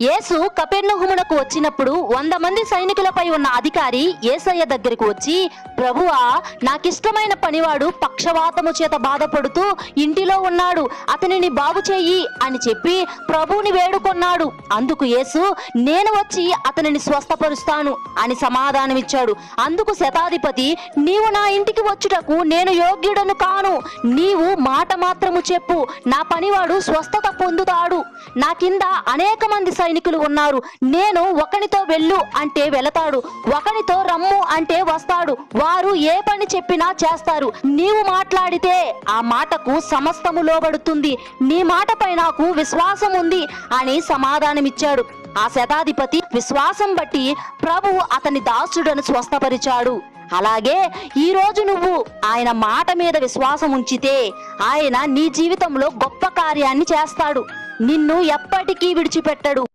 యేసు కపెర్నహూమునకు వచ్చినప్పుడు 100 మంది సైనికులపై ఉన్న అధికారి యేసయ్య దగ్గరికి వచ్చి, ప్రభువా, నాకిష్టమైన పనివాడు పక్షవాతము చేత బాధపడుతూ ఇంటిలో ఉన్నాడు, అతనిని బాగు చెయ్యి అని చెప్పి ప్రభువుని వేడుకొన్నాడు. అందుకు యేసు, నేను వచ్చి అతనిని స్వస్థపరుస్తాను అని సమాధానమిచ్చాడు. అందుకు శతాధిపతి, నీవు నా ఇంటికి వచ్చుటకు నేను యోగ్యుడను కాను, నీవు మాట మాత్రము చెప్పు, నా పనివాడు స్వస్థత పొందుతాడు. నా కింద అనేక మంది సైనికులు ఉన్నారు, నేను ఒకనితో వెళ్ళు అంటే వెళతాడు, ఒకనితో రమ్ము అంటే వస్తాడు, వారు ఏ పని చెప్పినా చేస్తారు. నీవు మాట్లాడితే ఆ మాటకు సమస్తము లోబడుతుంది, నీ మాటపై నాకు విశ్వాసం ఉంది అని సమాధానమిచ్చాడు. ఆ శతాధిపతి విశ్వాసం బట్టి ప్రభువు అతని దాసుడను స్వస్థపరిచాడు. అలాగే ఈ రోజు నువ్వు ఆయన మాట మీద విశ్వాసం ఉంచితే ఆయన నీ జీవితంలో గొప్ప కార్యాన్ని చేస్తాడు. నిన్ను ఎప్పటికీ విడిచిపెట్టడు.